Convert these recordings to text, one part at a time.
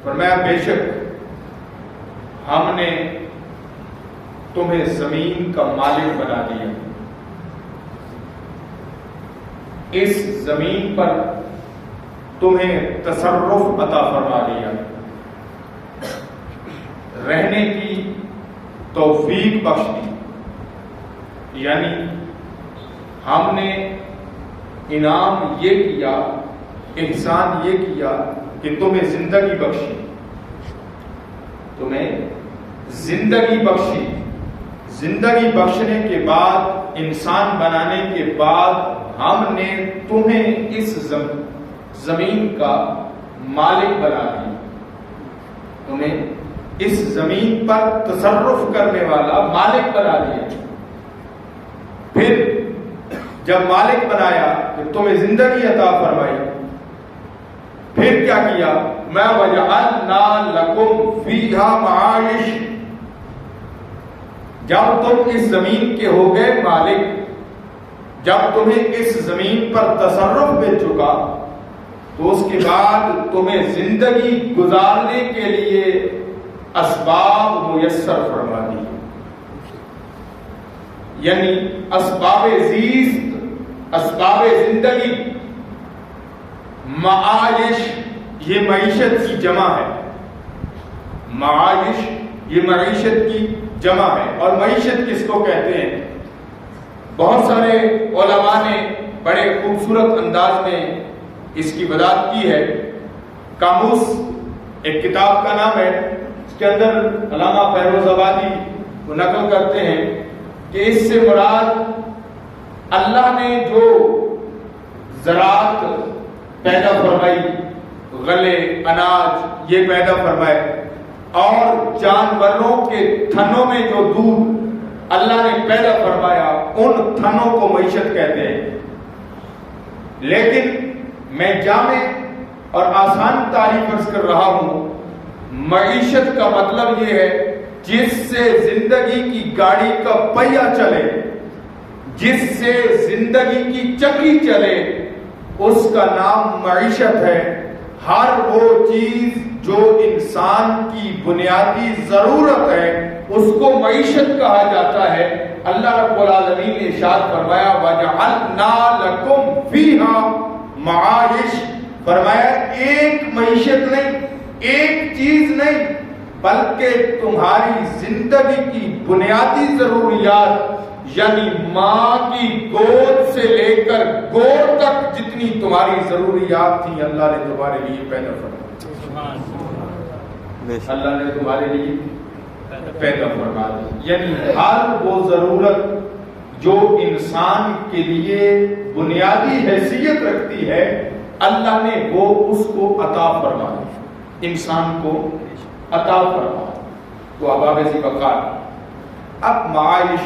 فرمایا بے شک ہم نے تمہیں زمین کا مالک بنا دیا، اس زمین پر تمہیں تصرف عطا فرما دیا، رہنے کی توفیق بخش دی، یعنی ہم نے انعام یہ کیا، احسان یہ کیا کہ تمہیں زندگی بخشی، تمہیں زندگی بخشی۔ زندگی بخشنے کے بعد، انسان بنانے کے بعد ہم نے تمہیں اس زمین کا مالک بنا دیا، تمہیں اس زمین پر تصرف کرنے والا مالک بنا دیا۔ پھر جب مالک بنایا کہ تمہیں زندگی عطا فرمائی، پھر کیا کیا؟ مَا وَجَعَلْنَا لَكُمْ فِيهَا مَعَائِشَ، جب تم اس زمین کے ہو گئے مالک، جب تمہیں اس زمین پر تصرف مل چکا، تو اس کے بعد تمہیں زندگی گزارنے کے لیے اسباب میسر فرما دی، یعنی اسباب زیست، اسباب زندگی۔ معائش یہ معیشت کی جمع ہے، معائش یہ معیشت کی جمع ہے۔ اور معیشت کس کو کہتے ہیں؟ بہت سارے علماء نے بڑے خوبصورت انداز میں اس کی وضاحت کی ہے۔ قاموس ایک کتاب کا نام ہے، اس کے اندر علامہ فیروز آبادی وہ نقل کرتے ہیں کہ اس سے مراد اللہ نے جو زراعت پیدا فرمائی، غلے، اناج یہ پیدا فرمائے، اور جانوروں کے تھنوں میں جو دودھ اللہ نے پیدا فرمایا، ان تھنوں کو معیشت کہتے ہیں۔ لیکن میں جامع اور آسان تعریف عرض کر رہا ہوں، معیشت کا مطلب یہ ہے جس سے زندگی کی گاڑی کا پہیہ چلے، جس سے زندگی کی چکی چلے، اس کا نام معیشت ہے۔ ہر وہ چیز جو انسان کی بنیادی ضرورت ہے اس کو معیشت کہا جاتا ہے۔ اللہ رب العالمین نے ارشاد فرمایا وَجَعَلْنَا لَكُمْ فِيهَا مَعَائِشَ، فرمایا ایک معیشت نہیں، ایک چیز نہیں، بلکہ تمہاری زندگی کی بنیادی ضروریات، یعنی ماں کی گود سے لے کر گود تک جتنی تمہاری ضروریات تھیں اللہ نے تمہارے لیے پیدا فرما دی، اللہ نے تمہارے لیے پیدا فرما دی۔ یعنی ہر وہ ضرورت جو انسان کے لیے بنیادی حیثیت رکھتی ہے، اللہ نے وہ اس کو عطا فرما دی، انسان کو عطا فرما دی۔ تو اباب ذی بقار، اب معائش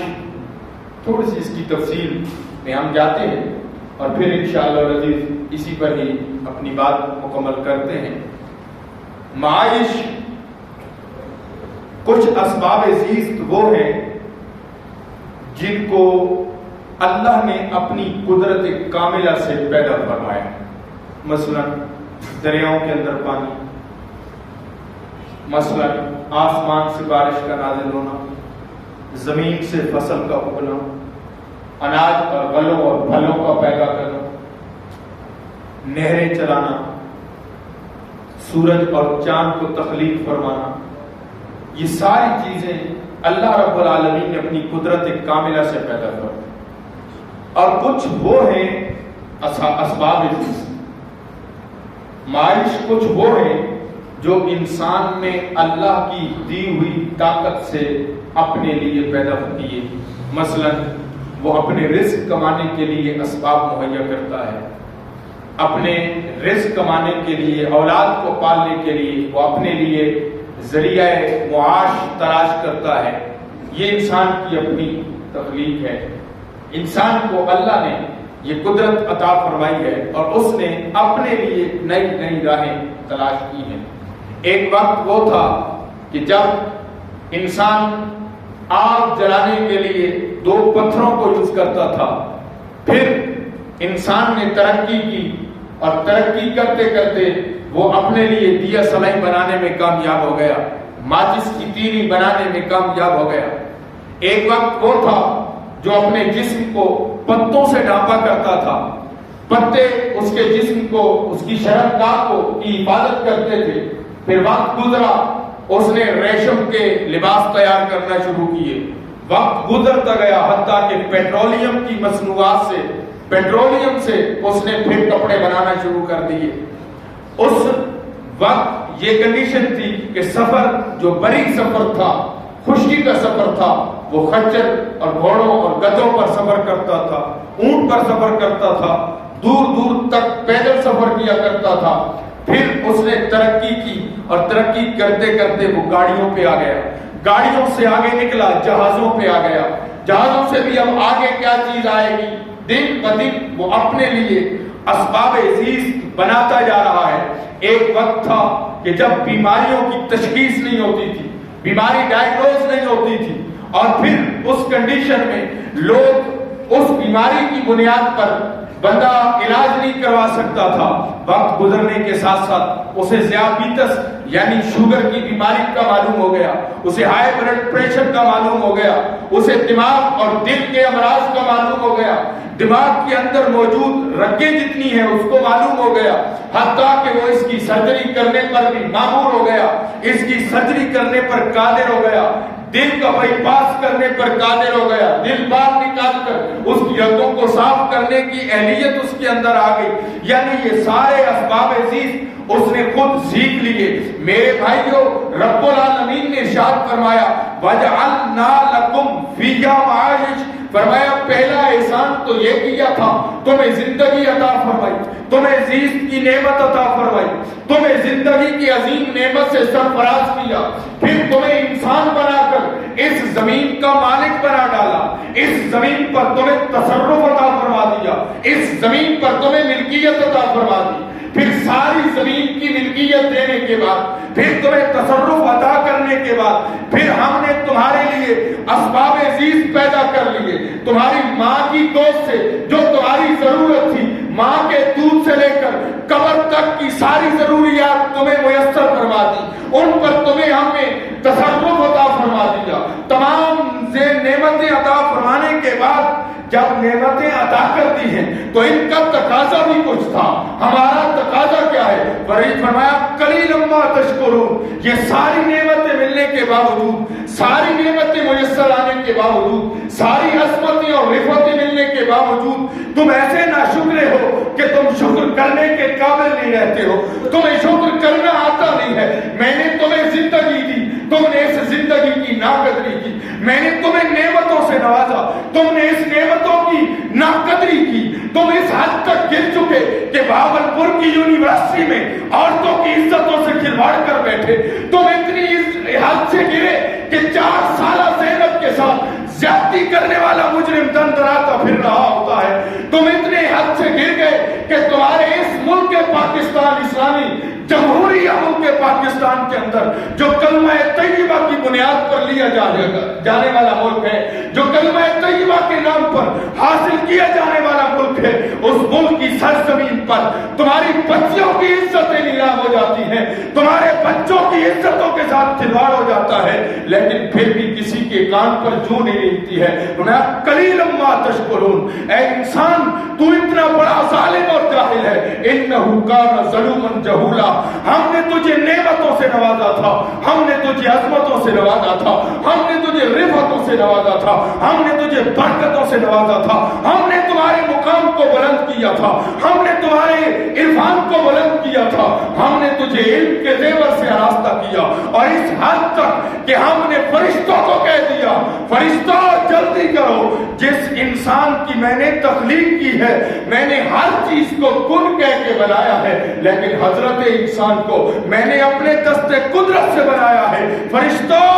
تھوڑی سی اس کی تفصیل میں ہم جاتے ہیں اور پھر انشاءاللہ العزیز اسی پر ہی اپنی بات مکمل کرتے ہیں۔ معائش کچھ اسباب زیست وہ ہیں جن کو اللہ نے اپنی قدرت کاملہ سے پیدا فرمایا، مثلا دریاؤں کے اندر پانی، مثلا آسمان سے بارش کا نازل ہونا، زمین سے فصل کا اگنا، اناج اور غلوں اور پھلوں کا پیدا کرنا، نہریں چلانا، سورج اور چاند کو تخلیق فرمانا، یہ ساری چیزیں اللہ رب العالمین نے اپنی قدرت کاملہ سے پیدا فرمائی۔ اور کچھ وہ ہیں اسباب زیست، معائش کچھ وہ ہیں جو انسان نے اللہ کی دی ہوئی طاقت سے اپنے لیے پیدا ہوتی ہے۔ مثلا وہ اپنے رزق کمانے کے لیے اسباب مہیا کرتا ہے، اپنے رزق کمانے کے لیے، اولاد کو پالنے کے لیے وہ اپنے لیے ذریعہ معاش تلاش کرتا ہے۔ یہ انسان کی اپنی تخلیق ہے، انسان کو اللہ نے یہ قدرت عطا فرمائی ہے اور اس نے اپنے لیے نئی نئی راہیں تلاش کی ہیں۔ ایک وقت وہ تھا کہ جب انسان آگ جلانے کے لیے 2 پتھروں کو یوز کرتا تھا، پھر انسان نے ترقی کی اور ترقی کرتے کرتے وہ اپنے لیے دیا سلائی بنانے میں کامیاب ہو گیا، ماچس کی تیلی بنانے میں کامیاب ہو گیا۔ ایک وقت وہ تھا جو اپنے جسم کو پتوں سے ڈھانپا کرتا تھا، پتے اس کے جسم کو، اس کی شرمگاہ کو کی حفاظت کرتے تھے۔ پھر وقت گزرا، اس نے ریشم کے لباس تیار کرنا شروع کیے۔ وقت گزرتا گیا حتیٰ کہ پیٹرولیم کی مصنوعات سے، پیٹرولیم سے اس نے پھر کپڑے بنانا شروع کر دیے۔ اس وقت یہ کنڈیشن تھی کہ سفر جو بری سفر تھا، خشکی کا سفر تھا، وہ خچر اور گھوڑوں اور گدھوں پر سفر کرتا تھا، اونٹ پر سفر کرتا تھا، دور دور تک پیدل سفر کیا کرتا تھا۔ پھر اس نے ترقی کی اور ترقی کرتے کرتے وہ گاڑیوں پہ آ گیا، گاڑیوں سے آگے نکلا، جہازوں پہ آ گیا، جہازوں سے بھی اب آگے کیا چیز آئے گی، دن بدن وہ اپنے لیے اسباب زیست بناتا جا رہا ہے۔ ایک وقت تھا کہ جب بیماریوں کی تشخیص نہیں ہوتی تھی، بیماری ڈائیگنوز نہیں ہوتی تھی، اور پھر اس کنڈیشن میں لوگ اس بیماری کی بنیاد پر بندہ علاج نہیں کروا سکتا تھا۔ وقت گزرنے کے ساتھ ساتھ اسے ذیابیطس یعنی شوگر کی بیماری کا معلوم ہو گیا، اسے ہائی بلڈ پریشر کا معلوم ہو گیا، اسے دماغ اور دل کے امراض کا معلوم ہو گیا، دماغ کے اندر موجود رگیں جتنی ہیں اس کو معلوم ہو گیا، حتیٰ کہ وہ اس کی سرجری کرنے پر بھی مامور ہو گیا، اس کی سرجری کرنے پر قادر ہو گیا، دل کا بائی پاس کرنے پر قادر ہو گیا، دل باہر نکال کر اس کی رگوں کو صاف کرنے کی اہلیت اس کے اندر آ گئی۔ یعنی یہ سارے اسباب زیست اس نے خود سیکھ لیے۔ میرے بھائیو، رب العالمین نے ارشاد فرمایا وَجَعَلْنَا لَكُمْ فِيهَا مَعَائِشَ، فرمایا پہلا احسان تو یہ کیا تھا، تمہیں زندگی عطا فرمائی، تمہیں زیست کی نعمت عطا فرمائی، تمہیں زندگی کی عظیم نعمت سے سرفراز کیا، پھر تمہیں انسان بنا کر اس زمین کا مالک بنا ڈالا، اس زمین پر تمہیں تصرف عطا فرما دیا، اس زمین پر تمہیں ملکیت عطا فرما دی، پھر ساری زمین کی ملکیت دینے کے بعد، پھر تمہیں تصرف عطا کرنے کے بعد، پھر ہم نے تمہارے لیے اسباب زیست پیدا کر لیے، تمہاری ماں کی گود سے جو تمہاری ضرورت تھی، ماں کے دودھ سے لے کر قبر تک کی ساری ضروریات تمہیں میسر فرما دی، ان پر تمہیں ہم نے تصرف عطا فرما دیا۔ تمام نعمتیں عطا فرمانے کے بعد جب نعمتیں عطا کر دی ہیں تو ان کا تقاضا بھی کچھ تھا۔ ہمارا تقاضا کیا ہے؟ فرمایا قلیلا ما تشکرون، یہ ساری نعمتیں ملنے کے باوجود، ساری نعمتیں میسر آنے کے باوجود، ساری عظمتیں اور رفعتیں ملنے کے باوجود تم ایسے ناشکرے ہو کہ تم شکر کرنے کے قابل نہیں رہتے ہو، تمہیں شکر کرنا آتا نہیں ہے۔ میں نے تمہیں زندگی دی، تم نے اس زندگی کی ناقدری کی، میں نے تمہیں نعمتوں سے نوازا، تم نے اس نعمتوں کی ناقدری کی، تم اس حد تک گر چکے کہ بھاگلپور کی یونیورسٹی میں عورتوں کی عزتوں سے کھلواڑ کر بیٹھے، تم اتنی حد سے گرے کہ 4 سالہ زینب کے ساتھ زیادتی کرنے والا مجرم دن دراتا پھر رہا ہوتا ہے، تم اتنے حد سے گر گئے کہ تمہارے اس ملک پاکستان اسلامی جمہوریہ ملک پاکستان کے اندر جو کلمہ طیبہ کی بنیاد پر لیا جانے والا ملک ہے، جو کلمہ طیبہ کے نام پر حاصل کیا جانے والا ملک ہے، اس ملک کی سرزمین پر تمہاری بچیوں کی عزتیں نیلام ہو جاتی ہیں، تمہارے بچوں کی عزتوں کے ساتھ کھلواڑ ہو جاتا ہے، لیکن پھر بھی کسی کے کان پر جو نہیں رہتی ہے۔ قلیلا ما تشکرون، اے انسان تو اتنا بڑا ظالم اور جاہل ہے، انہ کان ظلوما جہولا، ہم نے تجھے نعمتوں سے نوازا تھا، ہم نے تجھے عظمتوں سے نوازا تھا، ہم نے تجھے رفعتوں سے نوازا تھا، ہم نے تجھے برکتوں سے نوازا تھا، ہم نے تمہارے مقام کو بلند کیا تھا، ہم نے تمہارے عرفان کو بلند کیا تھا، ہم نے تجھے علم کے زیور سے آراستہ کیا، اور اس حد تک کہ ہم نے فرشتوں کو کہہ دیا فرشتوں جلدی کرو، جس انسان کی میں نے تخلیق کی ہے میں نے ہر چیز کو کن کہہ کے بنایا ہے، لیکن حضرت انسان کو میں نے اپنے دست قدرت سے بنایا ہے، فرشتوں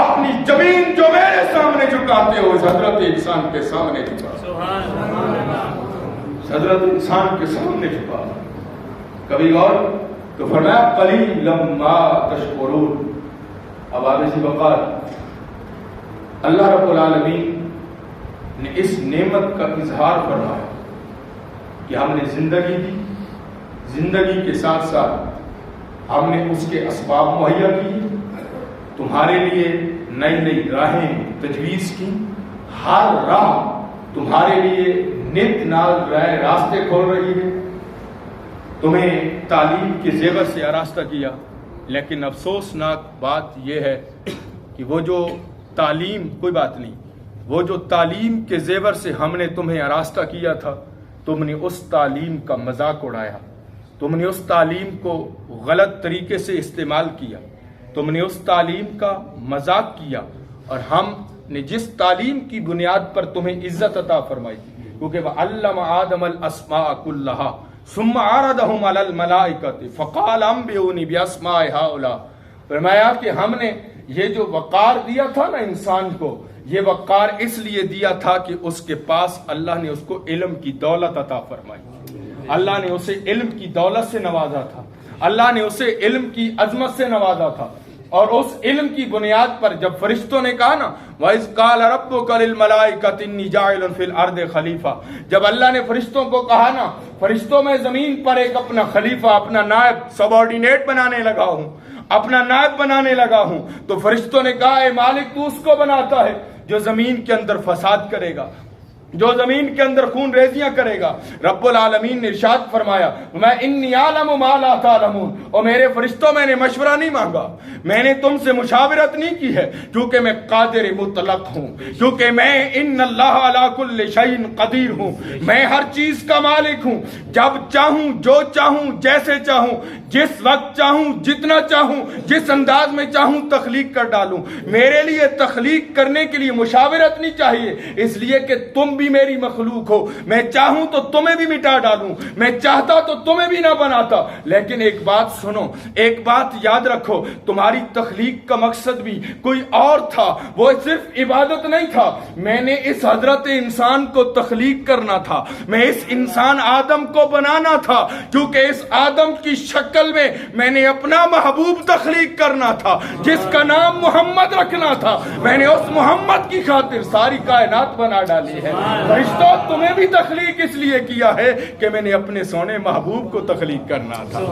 اپنی زمین جو میرے سامنے جھکاتے ہو اس حضرت انسان کے سامنے جھکا، حضرت انسان کے سامنے جھکا۔ کبھی اور تو فرمایا قلیلا ما تشکرون۔ اب آگے سے بقات اللہ رب العالمین نے اس نعمت کا اظہار فرمایا کہ ہم نے زندگی دی، زندگی کے ساتھ ساتھ ہم نے اس کے اسباب مہیا کیے، تمہارے لیے نئی نئی راہیں تجویز کی، ہر راہ تمہارے لیے نت نال راستے کھول رہی ہے، تمہیں تعلیم کے زیور سے آراستہ کیا۔ لیکن افسوسناک بات یہ ہے کہ وہ جو تعلیم، کوئی بات نہیں، وہ جو تعلیم کے زیور سے ہم نے تمہیں آراستہ کیا تھا، تم نے اس تعلیم کا مذاق اڑایا، تم نے اس تعلیم کو غلط طریقے سے استعمال کیا، تم نے اس تعلیم کا مذاق کیا، اور ہم نے جس تعلیم کی بنیاد پر تمہیں عزت عطا فرمائی، کیونکہ وَعَلَّمَ آدَمَ الْأَسْمَاءَ كُلَّهَا ثُمَّ عَرَضَهُمْ عَلَى الْمَلَائِكَةِ فَقَالَ أَنبِئُونِي بِأَسْمَاءِ هَؤُلَاءِ، فرمایا کہ ہم نے یہ جو وقار دیا تھا نا انسان کو، یہ وقار اس لیے دیا تھا کہ اس کے پاس اللہ نے اس کو علم کی دولت عطا فرمائی، اللہ نے اسے علم کی دولت سے نوازا تھا، اللہ نے اسے علم کی عظمت سے نوازا تھا، اور اس علم کی بنیاد پر جب فرشتوں نے کہا نا وَإِذْ قَالَ رَبُّكَ لِلْمَلَائِكَةِ إِنِّي جَاعِلٌ فِي الْأَرْضِ خَلِيفَةً، جب اللہ نے فرشتوں کو کہا نا فرشتوں میں زمین پر ایک اپنا خلیفہ، اپنا نائب، سبارڈینیٹ بنانے لگا ہوں، اپنا نائب بنانے لگا ہوں، تو فرشتوں نے کہا اے مالک تو اس کو بناتا ہے جو زمین کے اندر فساد کرے گا، جو زمین کے اندر خون ریزیاں کرے گا۔ رب العالمین نے ارشاد فرمایا میں انی عالم ما لا تعلمون، اور میرے فرشتوں میں نے مشورہ نہیں مانگا، میں نے تم سے مشاورت نہیں کی ہے، کیونکہ میں قادر مطلق ہوں، کیونکہ میں ان اللہ علی کل شیء قدیر ہوں، میں ہر چیز کا مالک ہوں، جب چاہوں جو چاہوں جیسے چاہوں جس وقت چاہوں جتنا چاہوں جس انداز میں چاہوں تخلیق کر ڈالوں۔ میرے لیے تخلیق کرنے کے لیے مشاورت نہیں چاہیے، اس لیے کہ تم بھی میری مخلوق ہو، میں چاہوں تو تمہیں بھی مٹا ڈالوں، میں چاہتا تو تمہیں بھی نہ بناتا۔ لیکن ایک بات سنو، ایک بات یاد رکھو، تمہاری تخلیق کا مقصد بھی کوئی اور تھا، وہ صرف عبادت نہیں تھا۔ میں نے اس حضرت انسان کو تخلیق کرنا تھا، میں اس انسان آدم کو بنانا تھا، کیونکہ اس آدم کی شکل میں نے اپنا محبوب تخلیق کرنا تھا جس کا نام محمد رکھنا تھا۔ میں نے اس محمد کی خاطر ساری کائنات بنا ڈالی ہے۔ فرشتوں تمہیں بھی تخلیق اس لیے کیا ہے کہ میں نے اپنے سونے محبوب کو تخلیق کرنا تھا،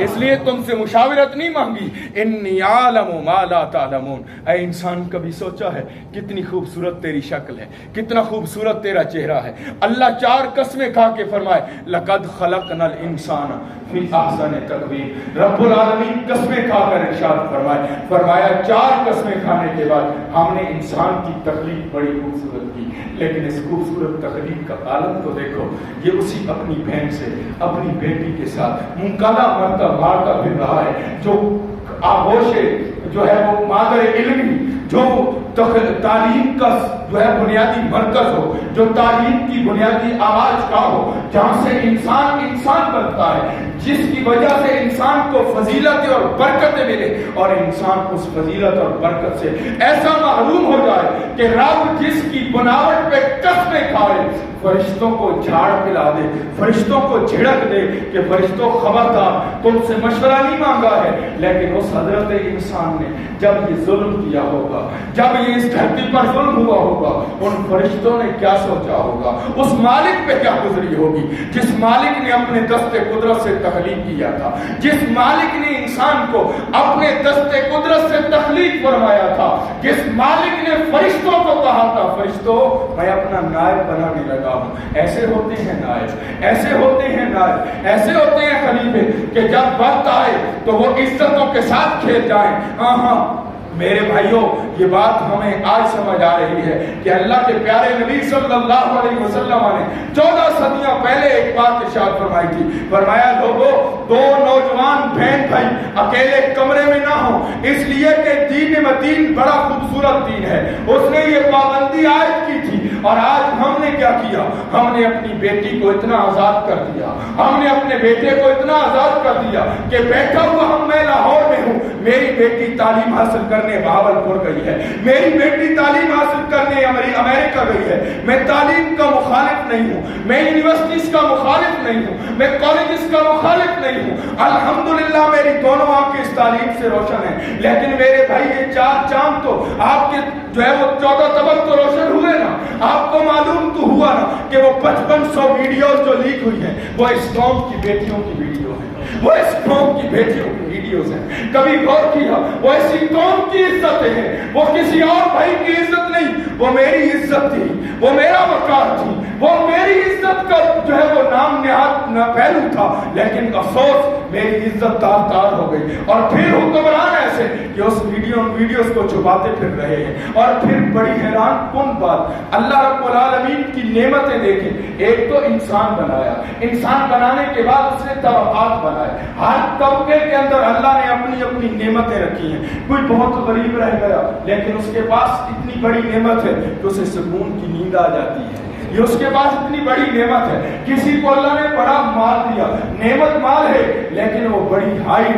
اس لیے تم سے مشاورت نہیں مانگی۔ انی عالم ما لا تعلمون۔ اے انسان کبھی سوچا ہے کتنی خوبصورت تیری شکل ہے، کتنا خوبصورت تیرا چہرہ ہے؟ اللہ 4 قسمیں کھا کے فرمائے لقد خلقنا الانسان فی احسن تقویم۔ رب العالمین قسمیں کھا کر ارشاد فرمایا 4 قسمیں کھانے کے بعد ہم نے انسان کی تخلیق بڑی خوبصورت کی، لیکن اس خوبصورت تخلیق کا عالم تو دیکھو، یہ اسی اپنی بہن سے اپنی بیٹی کے ساتھ منہ کالا مارتا پھر رہا ہے، جو آغوش جو ہے وہ مادر علمی، جو تعلیم کا جو ہے بنیادی مرکز ہو، جو تعلیم کی بنیادی آواز کا ہو، جہاں سے انسان بنتا ہے، جس کی وجہ سے انسان کو فضیلت اور برکتیں ملے، اور انسان اس فضیلت اور برکت سے ایسا محروم ہو جائے کہ رب جس کی بناوٹ پہ قسمیں کھائے فرشتوں کو جھاڑ پلا دے، فرشتوں کو جھڑک دے کہ فرشتوں خبردار تم سے مشورہ نہیں مانگا ہے۔ لیکن اس حضرت انسان نے جب یہ ظلم کیا ہوگا، جب یہ اس دھرتی پر ظلم ہوا ہوگا، ان فرشتوں نے کیا سوچا ہوگا، اس مالک پہ کیا گزری ہوگی جس مالک نے اپنے دست قدرت سے تخلیق کیا تھا، جس مالک نے انسان کو اپنے دست قدرت سے تخلیق فرمایا تھا، جس مالک نے فرشتوں کو کہا تھا فرشتوں میں اپنا نائب بنانے لگا ہوں۔ ایسے ہوتے ہیں نائب، ایسے ہوتے ہیں نائب، ایسے ہوتے ہیں خلیفے کہ جب وقت آئے تو وہ عزتوں کے ساتھ کھیل جائیں۔ ہاں میرے بھائیوں، یہ بات ہمیں آج سمجھ آ رہی ہے کہ اللہ کے پیارے نبی صلی اللہ علیہ وسلم نے 14 صدیاں پہلے ایک بات ارشاد فرمائی تھی، فرمایا لوگوں 2 نوجوان بہن بھائی اکیلے کمرے میں نہ ہوں، اس لیے کہ دین متین بڑا خوبصورت دین ہے، اس نے یہ پابندی عائد کی تھی۔ اور آج ہم نے کیا کیا؟ ہم نے اپنی بیٹی کو اتنا آزاد کر دیا، ہم نے اپنے بیٹے کو اتنا آزاد کر دیا کہ بیٹھا ہوا میں لاہور میں ہوں، میری بیٹی تعلیم حاصل کرنے بہاولپور گئی ہے، میری بیٹی تعلیم حاصل کرنے امریکہ گئی ہے۔ میں تعلیم کا مخالف نہیں ہوں، میں یونیورسٹیز کا مخالف نہیں ہوں، میں کالجز کا مخالف نہیں ہوں۔ الحمدللہ میری دونوں آنکھیں اس تعلیم سے روشن ہیں، لیکن میرے بھائی یہ 4 چاند تو آپ کے جو ہے وہ 14 طبق تو روشن ہوئے نا۔ آپ کو معلوم تو ہوا نا کہ وہ 5500 ویڈیوز جو لیک ہوئی ہیں وہ اس قوم کی بیٹیوں کی ویڈیو ہیں، وہ اس قوم کی بیٹیوں کی ویڈیوز ہیں۔ کبھی غور کیا وہ اسی قوم کی عزتیں ہیں، وہ کسی اور بھائی کی عزت نہیں، وہ میری عزت تھی، وہ میرا وقار تھی، وہ میری عزت کا جو ہے وہ نام نہاد نہ پہلو تھا، لیکن افسوس میری عزت تار ہو گئی۔ اور پھر حکمران ایسے کہ اس ویڈیوز کو چھپاتے پھر رہے ہیں۔ اور پھر بڑی حیران کن بات، اللہ رب العالمین کی نعمتیں دیکھیں۔ ایک تو انسان بنایا، انسان بنانے کے بعد اس نے طبقات بنائے، ہر طبقے کے اندر اللہ نے اپنی اپنی نعمتیں رکھی ہیں۔ کوئی بہت غریب رہ گیا لیکن اس کے پاس اتنی بڑی نعمت ہے کہ اسے سکون کی نیند آ جاتی ہے، یہ اس کے پاس اتنی بڑی نعمت ہے۔ کسی کو اللہ نے بڑا مال دیا، نعمت مال ہے، لیکن وہ بڑی ہائی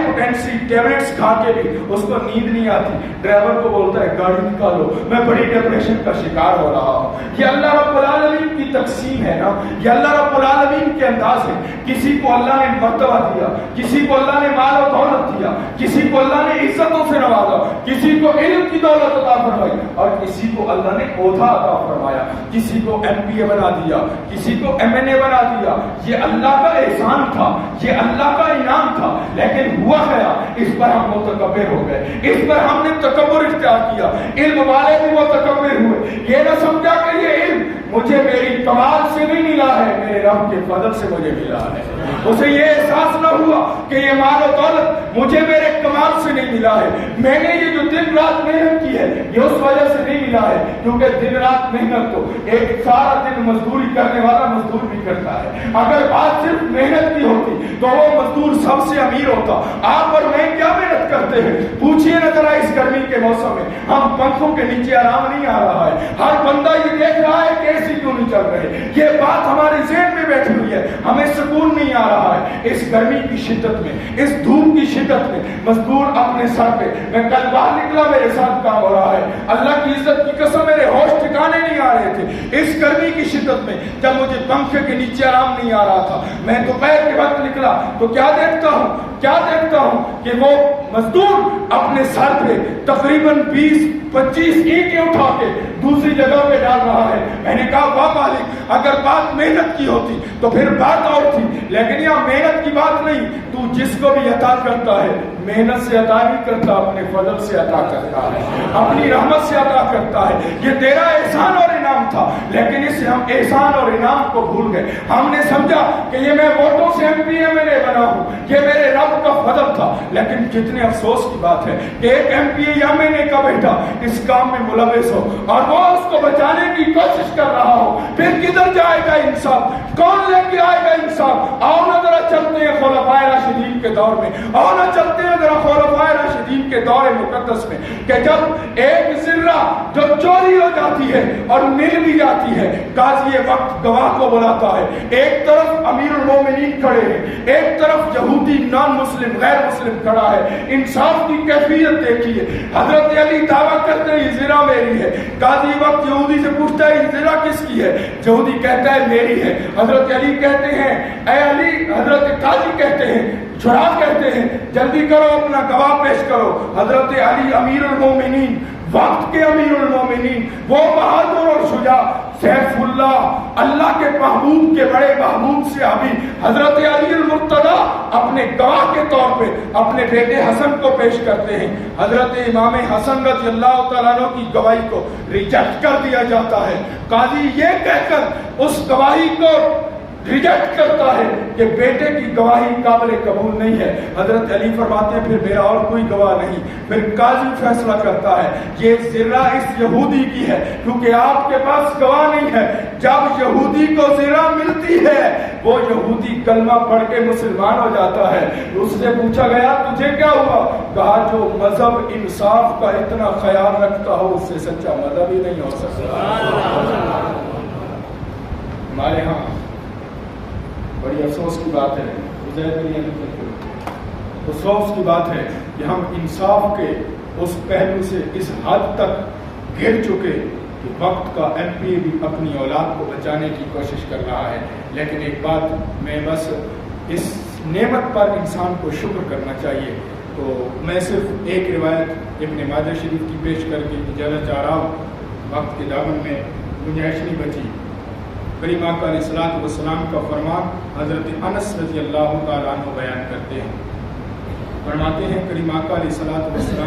پوٹینسی ٹیبلٹس کھا کے بھی اس کو نیند نہیں آتی، ڈرائیور کو بولتا ہے گاڑی نکالو، میں بڑی ڈپریشن کا شکار ہو رہا ہوں۔ یہ اللہ رب العالمین کی تقسیم ہے نا، یہ اللہ رب العالمین کے انداز ہے۔ کسی کو اللہ نے مرتبہ دیا، کسی کو اللہ نے مال و دولت دیا، کسی کو اللہ نے عزتوں سے نوازا، کسی کو علم کی دولت عطا فرمائی، اور کسی کو اللہ نے عہدہ عطا فرمایا، کسی کو ایم پی اے بنا دیا، کسی کو ایم این اے بنا دیا۔ یہ اللہ کا احسان تھا، یہ اللہ کا انعام تھا، لیکن ہوا گیا اس پر ہم متکبر ہو گئے، اس پر ہم نے تکبر اختیار کیا۔ علم والے بھی متکبر ہوئے، یہ نہ سمجھا کہ یہ علم مجھے میری کمال سے نہیں ملا ہے، میرے رب کے فضل سے مجھے ملا ہے۔ اسے یہ احساس نہ ہوا کہ یہ مال و دولت مجھے میرے کمال سے نہیں ملا ہے، میں نے یہ جو دن رات محنت کی ہے یہ اس وجہ سے نہیں ملا ہے، کیونکہ دن رات محنت تو ایک سارا دن مزدوری کرنے والا مزدور بھی کرتا ہے۔ اگر بات صرف محنت کی ہوتی تو وہ مزدور سب سے امیر ہوتا۔ آپ اور میں کیا محنت کرتے ہیں؟ پوچھئے نہ ذرا اس گرمی کے موسم میں، ہم پنکھوں کے نیچے آرام نہیں آ رہا ہے، ہر بندہ یہ دیکھ رہا ہے کہ ایسی کیوں نہیں چل رہے، یہ بات ہمارے ذہن میں بیٹھی ہوئی ہے، ہمیں سکون نہیں آ رہا ہے۔ اس گرمی کی شدت میں، اس دھوپ کی شدت میں مزدور اپنے سر پہ، میں کل باہر نکلا میرے ساتھ کام ہو رہا ہے، اللہ کی عزت کی قسم میرے ہوش ٹھکانے نہیں آ رہے تھے۔ اس گرمی کی شدت میں جب مجھے پنکھے کے نیچے آرام نہیں آ رہا تھا، میں دوپہر کے وقت نکلا تو کیا دیکھتا ہوں کہ وہ مزدور اپنے سر پہ تقریباً 20-25 اینٹیں اٹھا کے دوسری جگہ پہ ڈال رہا ہے۔ میں نے کہا واہ مالک، اگر بات محنت کی ہوتی تو پھر بات اور تھی، لیکن یہاں محنت کی بات نہیں، تو جس کو بھی عطا کرتا ہے محنت سے عطا نہیں کرتا، اپنے فضل سے عطا کرتا ہے، اپنی رحمت سے عطا کرتا ہے۔ یہ تیرا احسان اور انعام تھا، لیکن اس سے ہم احسان اور انعام کو بھول گئے۔ ہم نے سمجھا کہ یہ میں ووٹوں سے M P M L A بنا ہوں، یہ میرے رب کا فضل تھا، لیکن کتنے افسوس کی بات ہے کہ ایک ایم پی اے یا ایم این اے کا بیٹا اس کام میں ملوث ہو اور وہ اس کو بچانے کی کوشش کر رہا ہو، پھر کدھر جائے گا انصاف؟ کون لے کے آئے گا انصاف؟ آؤ نہ ذرا چلتے ہیں خلفائے راشدین کے دور میں، آؤ نہ چلتے ہیں ذرا خلفائے راشدین کے دور مقدس میں، کہ جب ایک ذرہ جو چوری ہو جاتی ہے اور مل بھی جاتی ہے، قاضی وقت گواہ کو بلاتا ہے، ایک طرف امیر المومنین کھڑے ہیں، ایک طرف یہودی نان مسلم غیر مسلم کھڑا ہے، انصاف کی کیفیت دیکھیے۔ حضرت علی دعویٰ کرتے ہیں یہ ذرہ میری ہے، قاضی وقت یہودی سے پوچھتا ہے یہ ذرہ کس کی ہے؟ یہودی کہتا ہے میری ہے۔ حضرت علی کہتے ہیں اے علی، حضرت قاضی کہتے ہیں چھڑا، کہتے ہیں جلدی کرو اپنا گواہ پیش کرو۔ حضرت علی امیر المومنین، وقت کے امیر المومنین، وہ بہادر اور شجاع سیف اللہ، اللہ کے محبوب کے بڑے محبوب صحابی حضرت علی المرتضیٰ اپنے گواہ کے طور پہ اپنے بیٹے حسن کو پیش کرتے ہیں۔ حضرت امام حسن رضی اللہ تعالیٰ عنہ کی گواہی کو ریجیکٹ کر دیا جاتا ہے۔ قاضی یہ کہہ کر اس گواہی کو ریجیکٹ کرتا ہے کہ بیٹے کی گواہی قابل قبول نہیں ہے۔ حضرت علی فرماتے ہیں پھر میرا اور کوئی گواہ نہیں۔ پھر قاضی فیصلہ کرتا ہے یہ ذرہ اس یہودی کی ہے، کیونکہ آپ کے پاس گواہ نہیں ہے۔ جب یہودی کو ذرہ ملتی ہے، وہ یہودی کلمہ پڑھ کے مسلمان ہو جاتا ہے۔ اس سے پوچھا گیا تجھے کیا ہوا؟ کہا جو مذہب انصاف کا اتنا خیال رکھتا ہو اس سے سچا مذہب ہی نہیں ہو سکتا۔ ہمارے ہاں بڑی افسوس کی بات ہے، افسوس کی بات ہے کہ ہم انصاف کے اس پہلو سے اس حد تک گر چکے کہ وقت کا ایم پی بھی اپنی اولاد کو بچانے کی کوشش کر رہا ہے. لیکن ایک بات میں بس اس نعمت پر انسان کو شکر کرنا چاہیے. تو میں صرف ایک روایت ابن ماجہ شریف کی پیش کر کے اجازت چاہ رہا ہوں. وقت کے دامن میں گنجائش نہیں بچی. کریم آقا علیہ الصلوۃ والسلام کا فرمان حضرت انس رضی اللہ تعالیٰ عنہ بیان کرتے ہیں. فرماتے ہیں کریم آقا علیہ الصلوۃ والسلام